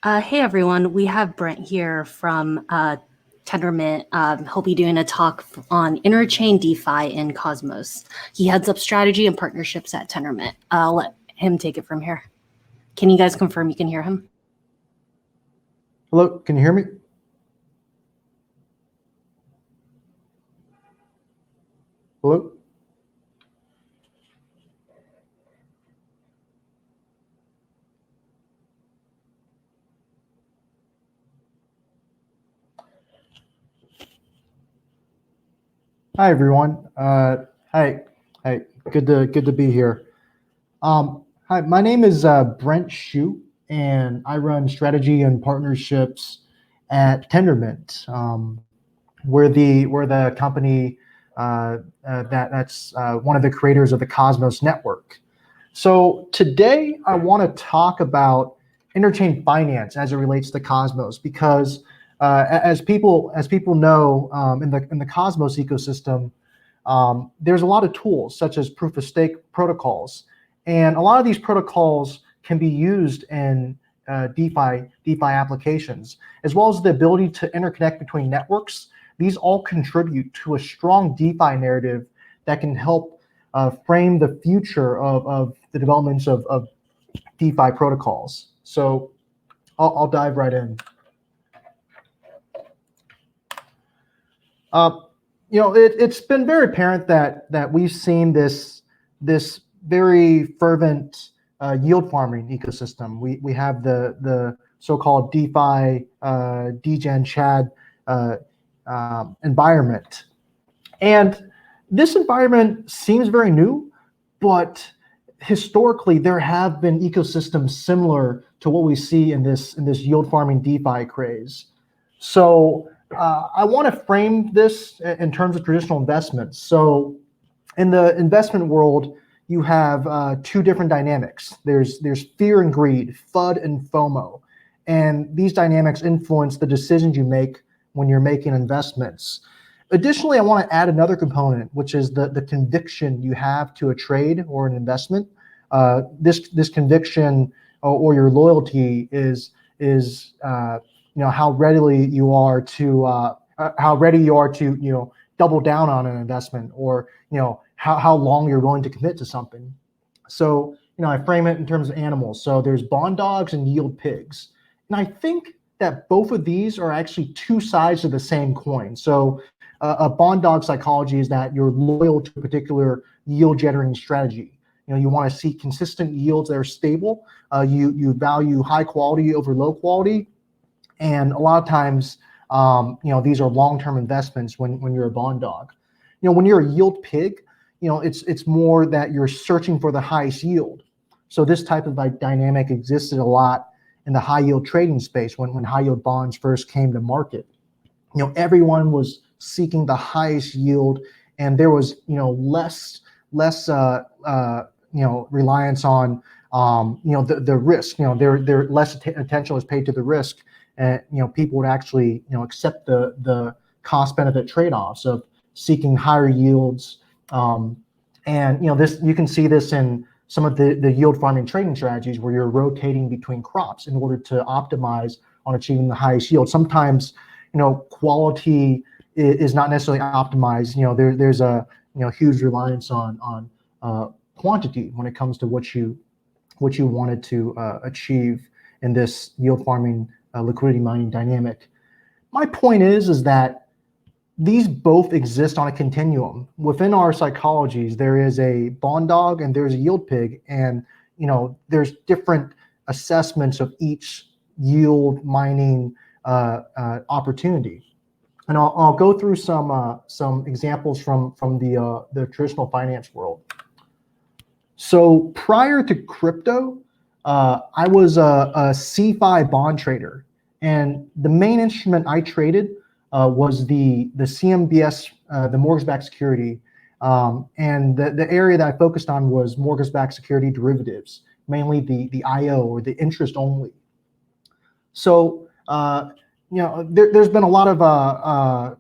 Hey everyone, we have Brent here from Tendermint. He'll be doing a talk on Interchain, DeFi, and Cosmos. He heads up strategy and partnerships at Tendermint. I'll let him take it from here. Can you guys confirm you can hear him? Hello, can you hear me? Hello? Hi everyone. Hi, good to be here. Hi, my name is Brent Shute, and I run strategy and partnerships at Tendermint. We're the company that's one of the creators of the Cosmos network. So today I want to talk about interchain finance as it relates to Cosmos, because as people know, in the Cosmos ecosystem, there's a lot of tools such as proof of stake protocols, and a lot of these protocols can be used in DeFi applications, as well as the ability to interconnect between networks. These all contribute to a strong DeFi narrative that can help frame the future of the developments of DeFi protocols. So I'll dive right in. It's been very apparent that we've seen this very fervent yield farming ecosystem. We have the so-called DeFi degen Chad environment, and this environment seems very new, but historically there have been ecosystems similar to what we see in this yield farming DeFi craze. So I want to frame this in terms of traditional investments. So in the investment world, you have two different dynamics. There's fear and greed, FUD and FOMO, and these dynamics influence the decisions you make when you're making investments. Additionally, I want to add another component, which is the conviction you have to a trade or an investment. This conviction or your loyalty is how ready you are to double down on an investment, or how long you're willing to commit to something. So I frame it in terms of animals. So there's bond dogs and yield pigs, and I think that both of these are actually two sides of the same coin. So a bond dog psychology is that you're loyal to a particular yield generating strategy. You want to see consistent yields that are stable. You value high quality over low quality, and a lot of times, these are long-term investments when you're a bond dog. When you're a yield pig, it's more that you're searching for the highest yield. So this type of dynamic existed a lot in the high yield trading space when high yield bonds first came to market. Everyone was seeking the highest yield, and there was less reliance on the risk. There less attention was paid to the risk, and people would actually accept the cost benefit trade-offs of seeking higher yields. And this, you can see this in some of the yield farming trading strategies where you're rotating between crops in order to optimize on achieving the highest yield. Sometimes quality is not necessarily optimized. There's a huge reliance on quantity when it comes to what you wanted to achieve in this yield farming liquidity mining dynamic. My point is that these both exist on a continuum. Within our psychologies, there is a bond dog and there's a yield pig, and there's different assessments of each yield mining opportunity. And I'll go through some examples from the traditional finance world. So prior to crypto, I was a CeFi bond trader, and the main instrument I traded was the CMBS, the mortgage-backed security, and the area that I focused on was mortgage-backed security derivatives, mainly the IO, or the interest only. So there's been a lot of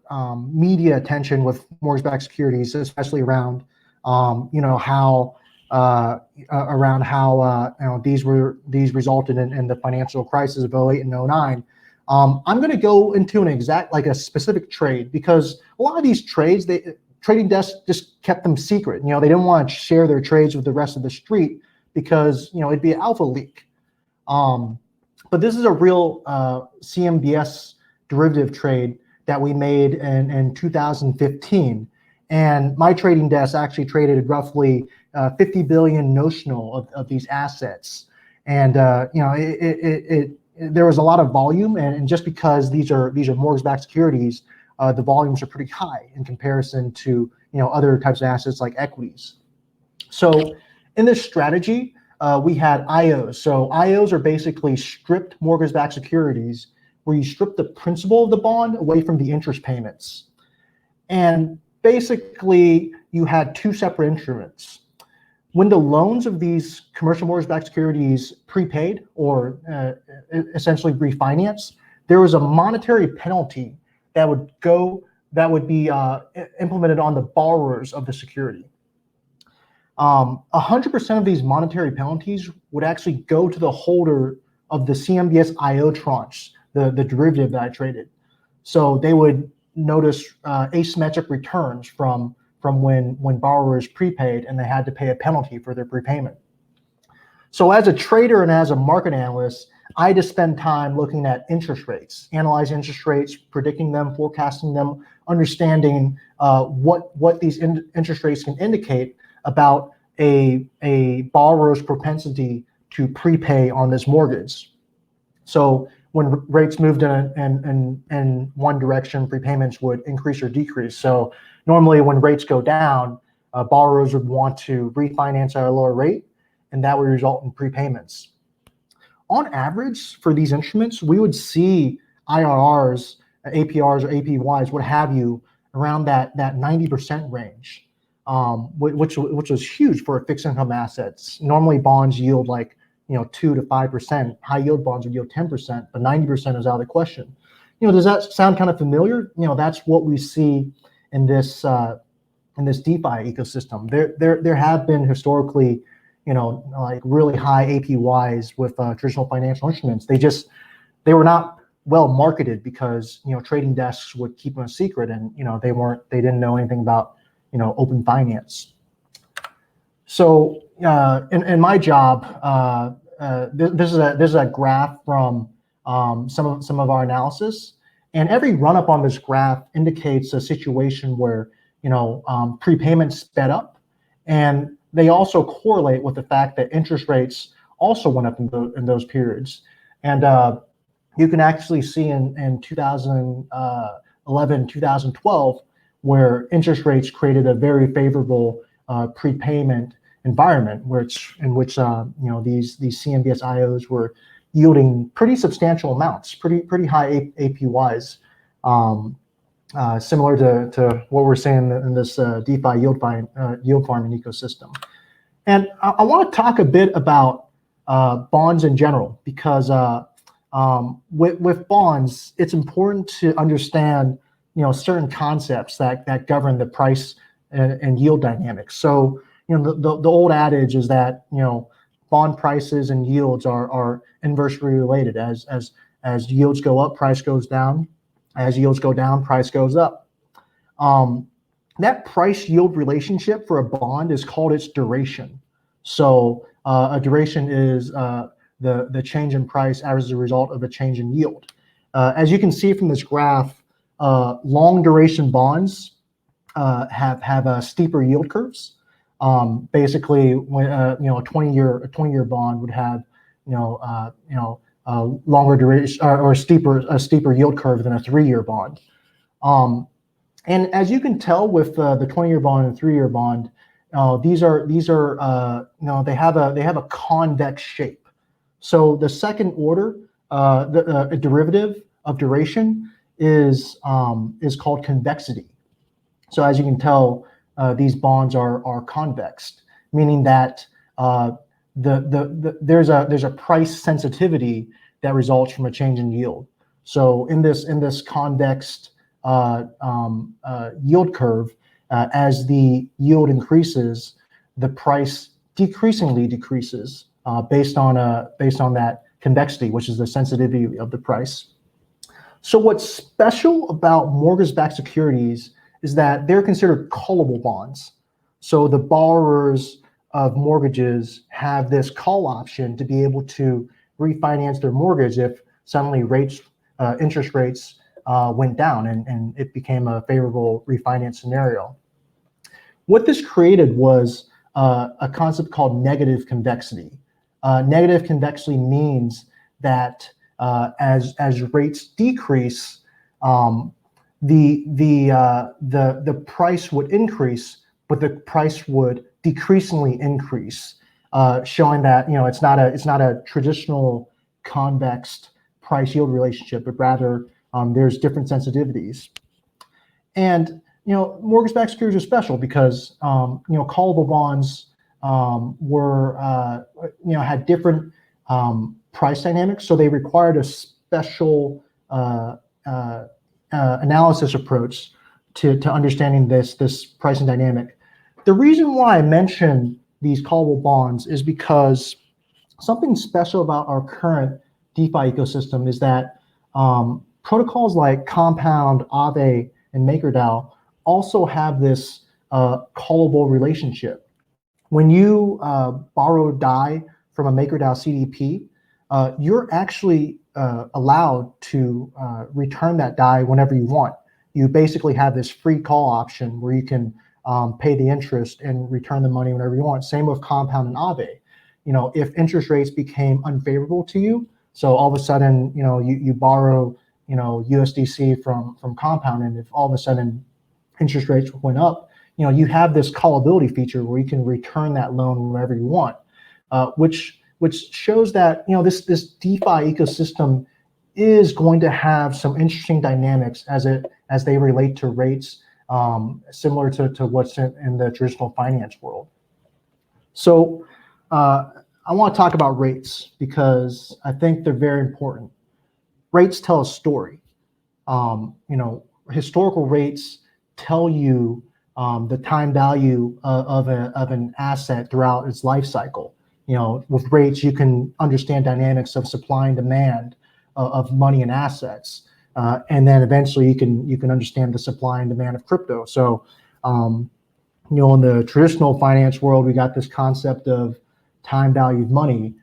media attention with mortgage-backed securities, especially around how around how these resulted in the financial crisis of '08 and '09. I'm going to go into a specific trade, because a lot of these trades, trading desks just kept them secret. They didn't want to share their trades with the rest of the street, because it'd be an alpha leak. But this is a real CMBS derivative trade that we made in 2015. And my trading desk actually traded roughly 50 billion notional of these assets. And there was a lot of volume, and just because these are mortgage-backed securities, the volumes are pretty high in comparison to other types of assets like equities. So in this strategy, we had IOs. So IOs are basically stripped mortgage-backed securities, where you strip the principal of the bond away from the interest payments. And basically, you had two separate instruments. When the loans of these commercial mortgage-backed securities prepaid or essentially refinanced, there was a monetary penalty that would be implemented on the borrowers of the security. 100% of these monetary penalties would actually go to the holder of the CMBS IO tranche, the derivative that I traded. So they would notice asymmetric returns from when borrowers prepaid and they had to pay a penalty for their prepayment. So as a trader and as a market analyst, I just spend time looking at interest rates, analyzing interest rates, predicting them, forecasting them, understanding what these interest rates can indicate about a borrower's propensity to prepay on this mortgage. So when rates moved in one direction, prepayments would increase or decrease. So normally when rates go down, borrowers would want to refinance at a lower rate, and that would result in prepayments. On average, for these instruments, we would see IRRs, APRs or APYs, what have you, around that 90% range, which was huge for fixed income assets. Normally bonds yield 2 to 5%. High yield bonds would yield 10%, but 90% is out of the question. Does that sound kind of familiar? That's what we see in this DeFi ecosystem. There have been historically, really high APYs with traditional financial instruments. They were not well marketed because trading desks would keep them a secret, and they didn't know anything about open finance. So in my job, this is a graph from some of our analysis, and every run up on this graph indicates a situation where prepayments sped up, and they also correlate with the fact that interest rates also went up in those periods. And you can actually see in 2011, 2012, where interest rates created a very favorable prepayment environment, in which these CMBS IOs were yielding pretty substantial amounts, pretty high APYs, similar to what we're seeing in this DeFi yield farming ecosystem. And I want to talk a bit about bonds in general, because with bonds, it's important to understand certain concepts that govern the price and yield dynamics. So the old adage is that bond prices and yields are inversely related. As yields go up, price goes down. As yields go down, price goes up. That price yield relationship for a bond is called its duration. So a duration is the change in price as a result of a change in yield. As you can see from this graph, long duration bonds have steeper yield curves. Basically, when a 20-year bond would have longer duration or a steeper yield curve than a 3-year bond. And as you can tell with the 20-year bond and 3-year bond, these are they have a convex shape. So the second order, a derivative of duration is called convexity. So as you can tell, these bonds are convex, meaning that there's a price sensitivity that results from a change in yield. So in this convex yield curve, as the yield increases, the price decreasingly decreases based on that convexity, which is the sensitivity of the price. So what's special about mortgage-backed securities is that they're considered callable bonds. So the borrowers of mortgages have this call option to be able to refinance their mortgage if suddenly interest rates went down and it became a favorable refinance scenario. What this created was a concept called negative convexity. Negative convexity means that as rates decrease, the price would increase, but the price would decreasingly increase, showing that it's not a traditional convex price yield relationship, but rather there's different sensitivities. And mortgage-backed securities are special because callable bonds had different price dynamics, so they required a special analysis approach to understanding this pricing dynamic. The reason why I mention these callable bonds is because something special about our current DeFi ecosystem is that protocols like Compound, Aave, and MakerDAO also have this callable relationship. When you borrow DAI from a MakerDAO CDP, you're actually allowed to return that DAI whenever you want. You basically have this free call option where you can pay the interest and return the money whenever you want. Same with Compound and Aave. If interest rates became unfavorable to you, so all of a sudden, you borrow, USDC from Compound, and if all of a sudden interest rates went up, you have this callability feature where you can return that loan whenever you want, which shows that this DeFi ecosystem is going to have some interesting dynamics as they relate to rates, similar to what's in the traditional finance world. So I want to talk about rates because I think they're very important. Rates tell a story. Historical rates tell you the time value of an asset throughout its life cycle. With rates, you can understand dynamics of supply and demand of money and assets, and then eventually you can understand the supply and demand of crypto. So, in the traditional finance world, we got this concept of time value of money.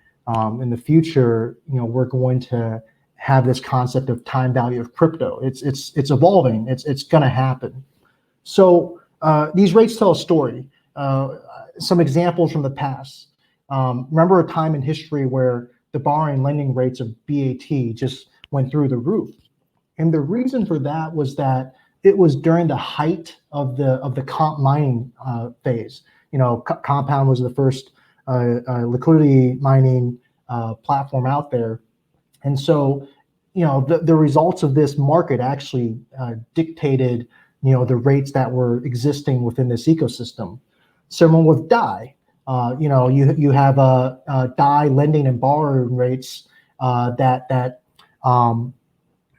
In the future, we're going to have this concept of time value of crypto. It's evolving. It's going to happen. So these rates tell a story. Some examples from the past. Remember a time in history where the borrowing and lending rates of BAT just went through the roof, and the reason for that was that it was during the height of the comp mining phase. Compound was the first liquidity mining platform out there, and so the results of this market actually dictated the rates that were existing within this ecosystem. Similar with DAI. You have DAI lending and borrowing rates that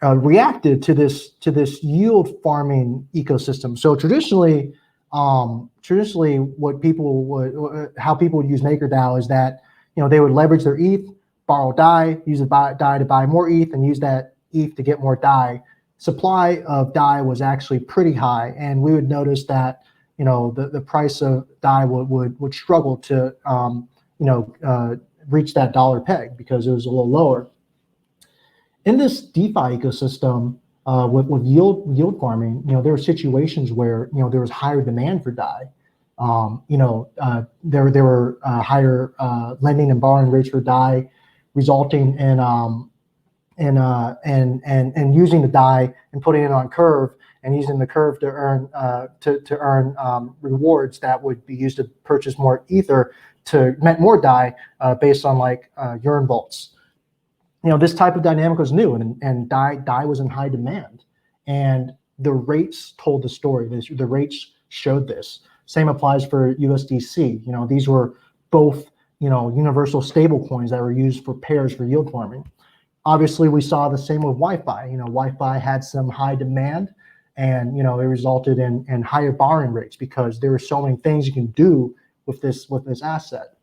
reacted to this yield farming ecosystem. So traditionally, how people would use MakerDAO is that they would leverage their ETH, borrow DAI, use the DAI to buy more ETH, and use that ETH to get more DAI. Supply of DAI was actually pretty high, and we would notice that the price of DAI would struggle to reach that dollar peg because it was a little lower. In this DeFi ecosystem, with yield farming, there were situations where there was higher demand for DAI. There were higher lending and borrowing rates for DAI, resulting in using the DAI and putting it on Curve and using the Curve to earn rewards that would be used to purchase more Ether to mint more DAI based on urine vaults. This type of dynamic was new, and DAI was in high demand, and the rates told the story. The rates showed this. Same applies for USDC. These were both universal stable coins that were used for pairs for yield farming. Obviously, we saw the same with Wi-Fi. Wi-Fi had some high demand, and it resulted in higher borrowing rates because there were so many things you can do with this asset.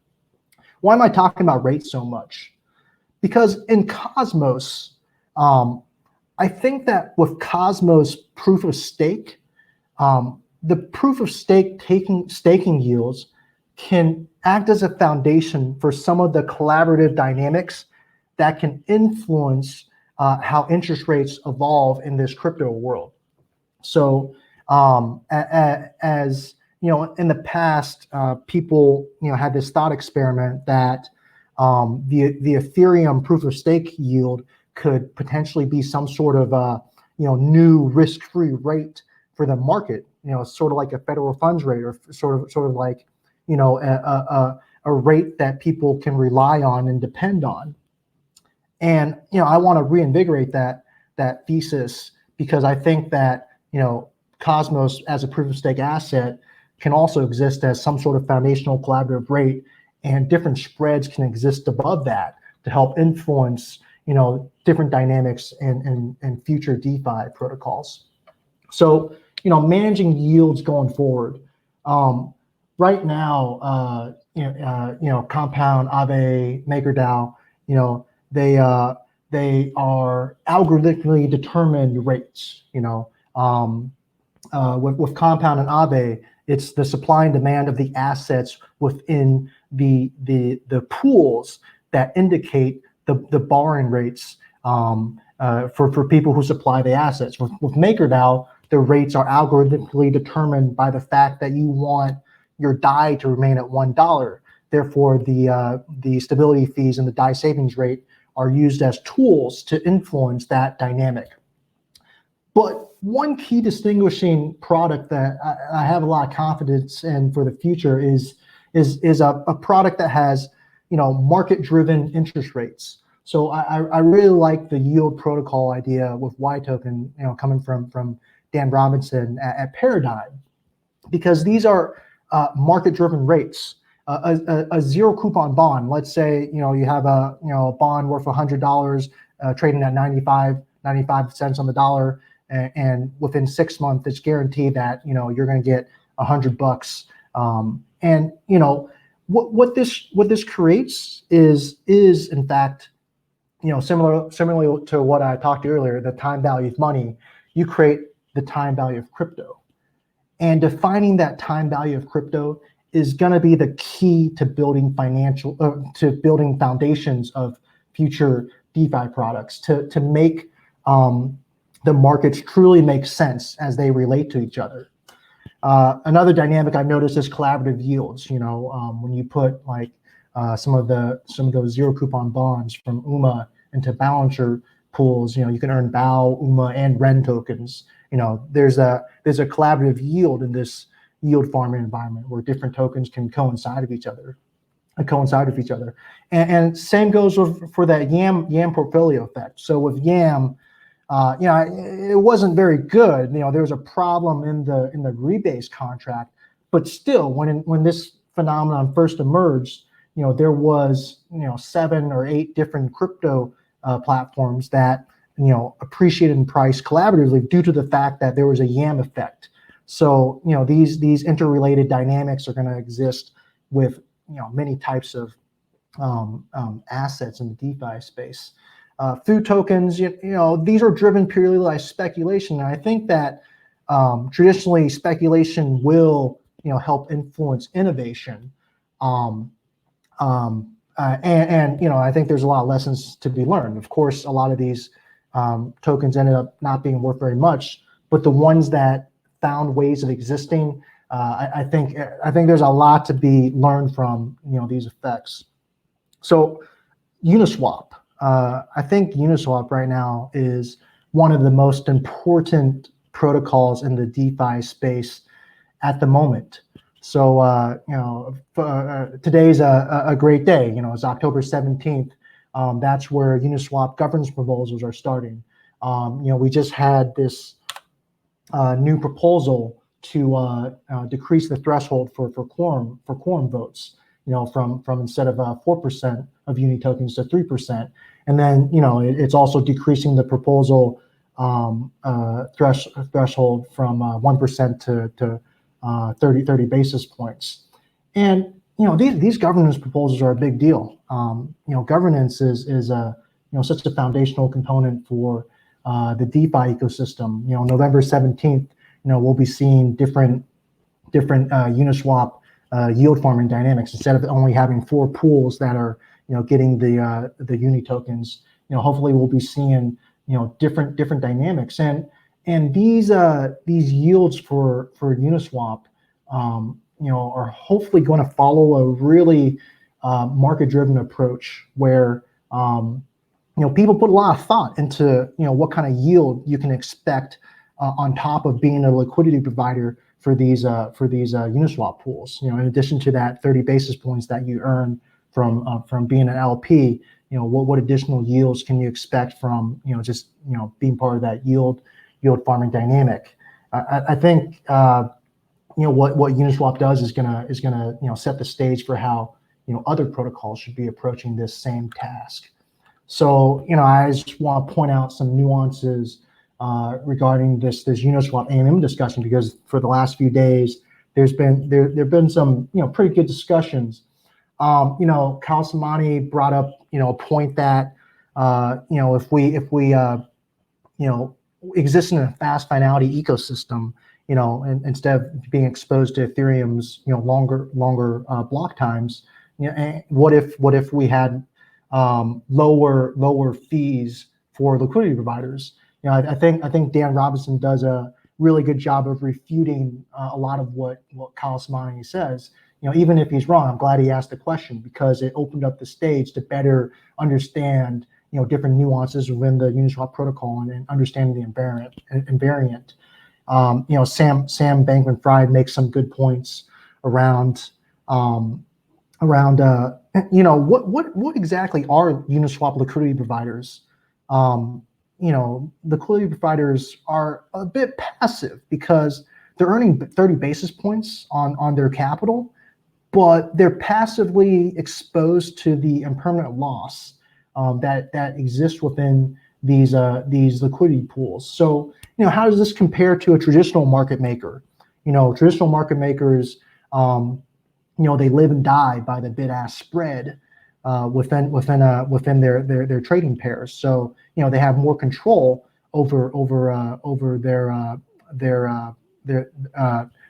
Why am I talking about rates so much? Because in Cosmos, I think that with Cosmos proof of stake, the proof of stake staking yields can act as a foundation for some of the collaborative dynamics that can influence how interest rates evolve in this crypto world. So as you know, in the past, people had this thought experiment that the Ethereum proof of stake yield could potentially be some sort of new risk-free rate for the market. Sort of like a federal funds rate, or sort of like a rate that people can rely on and depend on. And I want to reinvigorate that thesis, because I think that Cosmos as a proof of stake asset can also exist as some sort of foundational collaborative rate, and different spreads can exist above that to help influence different dynamics and future DeFi protocols. So managing yields going forward. Right now, Compound, Aave, MakerDAO, they are algorithmically determined rates. With Compound and Aave, it's the supply and demand of the assets within the pools that indicate the borrowing rates for people who supply the assets. With MakerDAO, the rates are algorithmically determined by the fact that you want your DAI to remain at $1. Therefore, the stability fees and the DAI savings rate are used as tools to influence that dynamic. But one key distinguishing product that I have a lot of confidence in for the future is a product that has market-driven interest rates. So I really like the yield protocol idea with Y token, coming from Dan Robinson at Paradigm, because these are market-driven rates. A zero coupon bond. Let's say you have a bond worth $100, trading at 95 cents on the dollar, and within 6 months, it's guaranteed that you're going to get $100. And what this creates is in fact similarly to what I talked earlier, the time value of money. You create the time value of crypto, and defining that time value of crypto is going to be the key to building foundations of future DeFi products to make the markets truly make sense as they relate to each other. Another dynamic I've noticed is collaborative yields. When you put like some of those zero coupon bonds from UMA into balancer pools, you can earn BAO, UMA, and REN tokens. There's a collaborative yield in this yield farming environment where different tokens can coincide with each other. And same goes for that YAM portfolio effect. So with YAM, it wasn't very good. There was a problem in the rebase contract, but still, when this phenomenon first emerged, there was 7 or 8 different crypto platforms that appreciated in price collaboratively due to the fact that there was a YAM effect. So these interrelated dynamics are going to exist with many types of assets in the DeFi space. Food tokens, these are driven purely by speculation, and I think that traditionally speculation will help influence innovation. And I think there's a lot of lessons to be learned. Of course, a lot of these tokens ended up not being worth very much, but the ones that found ways of existing, I think there's a lot to be learned from these effects. So Uniswap, I think Uniswap right now is one of the most important protocols in the DeFi space at the moment. So today's a great day. It's October 17th. That's where Uniswap governance proposals are starting. We just had this new proposal to decrease the threshold for quorum votes. From instead of 4% of Uni tokens to 3%, and then it's also decreasing the proposal threshold from 1% to 30 basis points. And these governance proposals are a big deal. Governance is a such a foundational component for the DeFi ecosystem. November 17th, we'll be seeing different Uniswap yield farming dynamics. Instead of only having 4 pools that are getting the Uni tokens, hopefully we'll be seeing different dynamics. And these yields for Uniswap are hopefully going to follow a really market-driven approach where people put a lot of thought into what kind of yield you can expect on top of being a liquidity provider for these Uniswap pools. In addition to that 30 basis points that you earn from being an LP, what additional yields can you expect from just being part of that yield farming dynamic? I think what Uniswap does is gonna set the stage for how other protocols should be approaching this same task. So I just want to point out some nuances regarding this Uniswap AMM discussion, because for the last few days there've been some pretty good discussions. Kyle Samani brought up a point that if we exist in a fast finality ecosystem, and instead of being exposed to Ethereum's longer block times, what if we had lower fees for liquidity providers? I think Dan Robinson does a really good job of refuting a lot of what Kyle Samani says. Even if he's wrong, I'm glad he asked the question, because it opened up the stage to better understand different nuances within the Uniswap protocol and understanding the invariant. Sam Bankman-Fried makes some good points around what exactly are Uniswap liquidity providers. Liquidity providers are a bit passive because they're earning 30 basis points on their capital, but they're passively exposed to the impermanent loss that exists within these liquidity pools. So how does this compare to a traditional market maker? Traditional market makers, they live and die by the bid-ask spread within their trading pairs. So they have more control over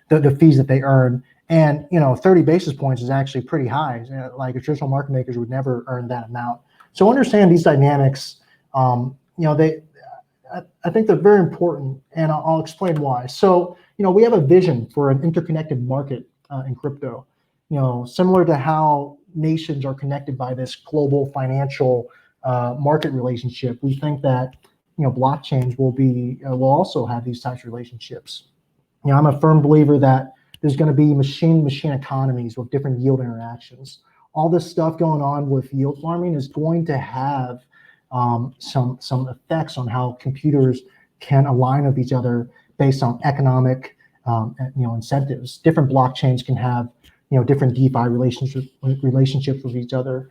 the fees that they earn. And 30 basis points is actually pretty high. Like traditional market makers would never earn that amount. So understand these dynamics. I think they're very important, and I'll explain why. So we have a vision for an interconnected market in crypto. Similar to how nations are connected by this global financial market relationship, we think that blockchains will also have these types of relationships. I'm a firm believer that there's going to be machine economies with different yield interactions. All this stuff going on with yield farming is going to have some effects on how computers can align with each other based on economic incentives. Different blockchains can have different DeFi relationships with each other,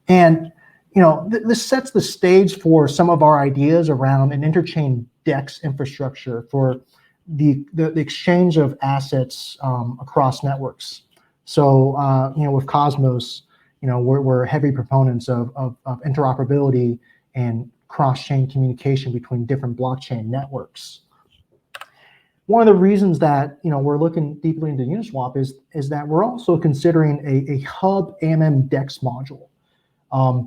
and this sets the stage for some of our ideas around an interchain DEX infrastructure for the exchange of assets across networks. So with Cosmos, we're heavy proponents of interoperability and cross-chain communication between different blockchain networks. One of the reasons that we're looking deeply into Uniswap is that we're also considering a hub AMM DEX module.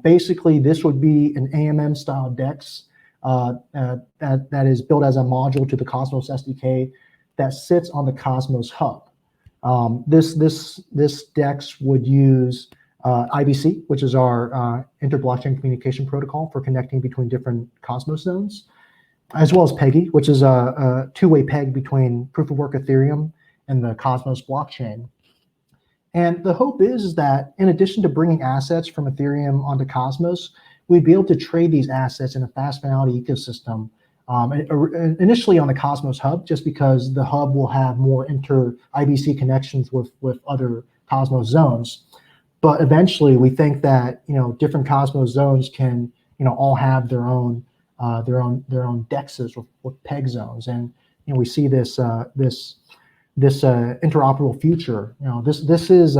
Basically, this would be an AMM style DEX that is built as a module to the Cosmos SDK that sits on the Cosmos hub. This DEX would use IBC, which is our inter-blockchain communication protocol for connecting between different Cosmos zones, as well as PEGI, which is a two-way peg between proof of work Ethereum and the Cosmos blockchain. And the hope is that in addition to bringing assets from Ethereum onto Cosmos, we'd be able to trade these assets in a fast finality ecosystem. Initially on the Cosmos hub, just because the hub will have more inter-IBC connections with other Cosmos zones. But eventually, we think that different Cosmos zones can all have their own dexes with peg zones, and we see this interoperable future. This is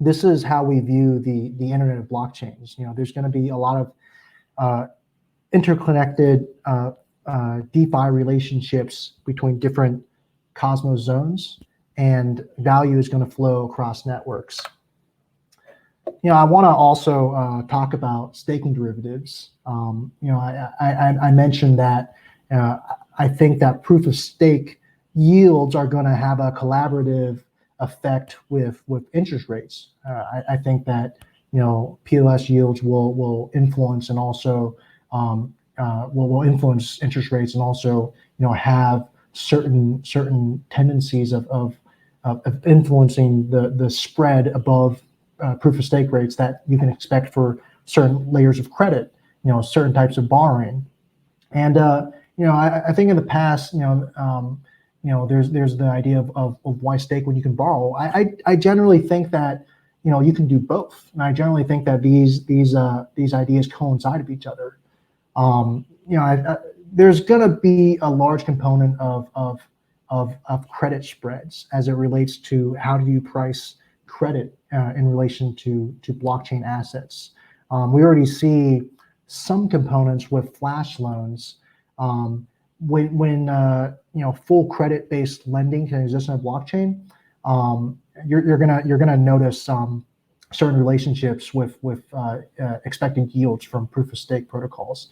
this is how we view the internet of blockchains. There's going to be a lot of interconnected DeFi relationships between different Cosmos zones, and value is going to flow across networks. I want to also talk about staking derivatives. I mentioned that I think that proof of stake yields are going to have a collaborative effect with interest rates. I think that POS yields will influence and also will influence interest rates, and also have certain tendencies of influencing the spread above proof of stake rates that you can expect for certain layers of credit, certain types of borrowing. And I think in the past, there's the idea of why stake when you can borrow. I generally think that you can do both, and I generally think that these ideas coincide with each other. There's going to be a large component of credit spreads as it relates to how do you price credit in relation to blockchain assets. We already see some components with flash loans. When full credit-based lending can exist on a blockchain, you're gonna notice certain relationships with expected yields from proof of stake protocols.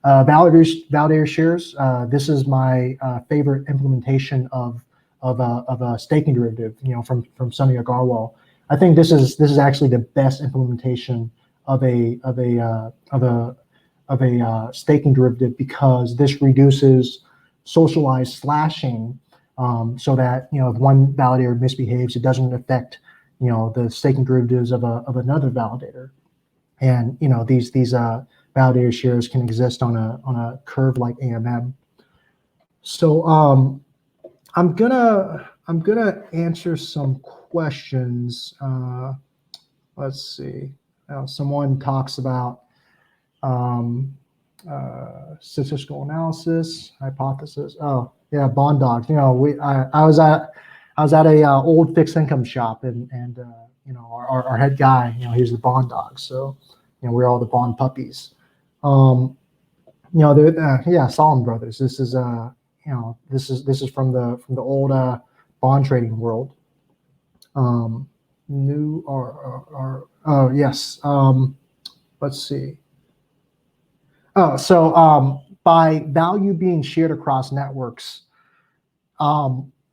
Validator shares. This is my favorite implementation of a staking derivative. From Sunny Agarwal. I think this is actually the best implementation of a staking derivative, because this reduces socialized slashing, so that if one validator misbehaves, it doesn't affect the staking derivatives of another validator. And these validator shares can exist on a curve like AMM. So I'm gonna answer some questions. Let's see. Someone talks about statistical analysis, hypothesis. Oh yeah, bond dogs. I was at a old fixed income shop, and our head guy, he's the bond dog. So we're all the bond puppies. Yeah, Solomon Brothers. This is this is from the old bond trading world. New or oh yes. Let's see. Oh, so by value being shared across networks.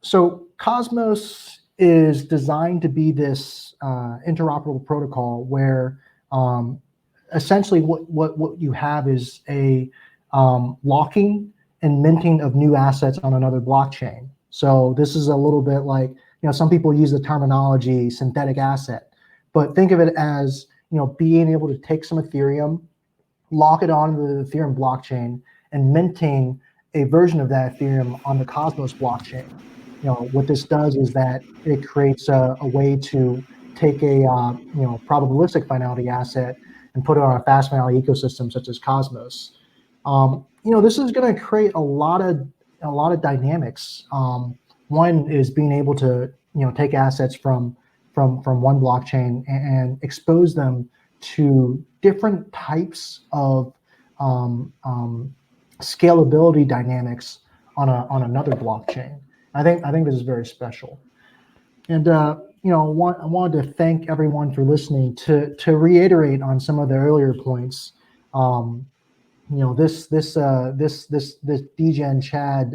So Cosmos is designed to be this interoperable protocol where essentially what you have is a locking and minting of new assets on another blockchain. So this is a little bit like, some people use the terminology synthetic asset, but think of it as, being able to take some Ethereum, lock it onto the Ethereum blockchain, and minting a version of that Ethereum on the Cosmos blockchain. What this does is that it creates a way to take a probabilistic finality asset and put it on a fast finality ecosystem such as Cosmos. This is going to create a lot of dynamics. One is being able to take assets from one blockchain and expose them to different types of scalability dynamics on another blockchain. I think this is very special. And I wanted to thank everyone for listening. To reiterate on some of the earlier points, this DGen Chad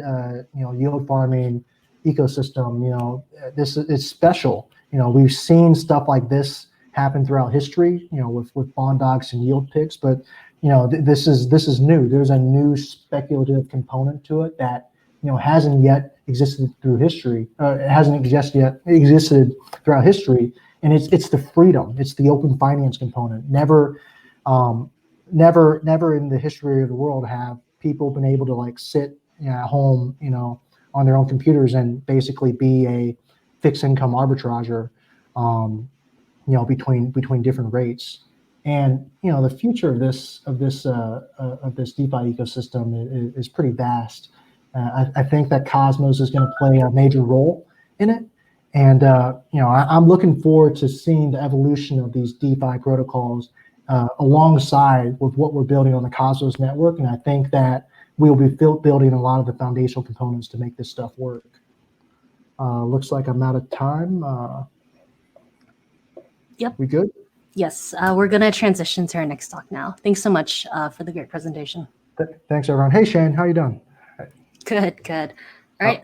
yield farming ecosystem, this is special. We've seen stuff like this happen throughout history, with bond docs and yield picks, but this is new. There's a new speculative component to it that hasn't yet existed through history. It hasn't existed throughout history, and it's the freedom. It's the open finance component. Never in the history of the world have people been able to sit at home, on their own computers and basically be a fixed income arbitrager, between different rates. And the future of this DeFi ecosystem is pretty vast. I think that Cosmos is going to play a major role in it, And I'm looking forward to seeing the evolution of these DeFi protocols alongside with what we're building on the Cosmos network. And I think that we'll be building a lot of the foundational components to make this stuff work. Looks like I'm out of time. Yep. We good? Yes, we're going to transition to our next talk now. Thanks so much for the great presentation. Thanks, everyone. Hey, Shane, how you doing? Good. All right.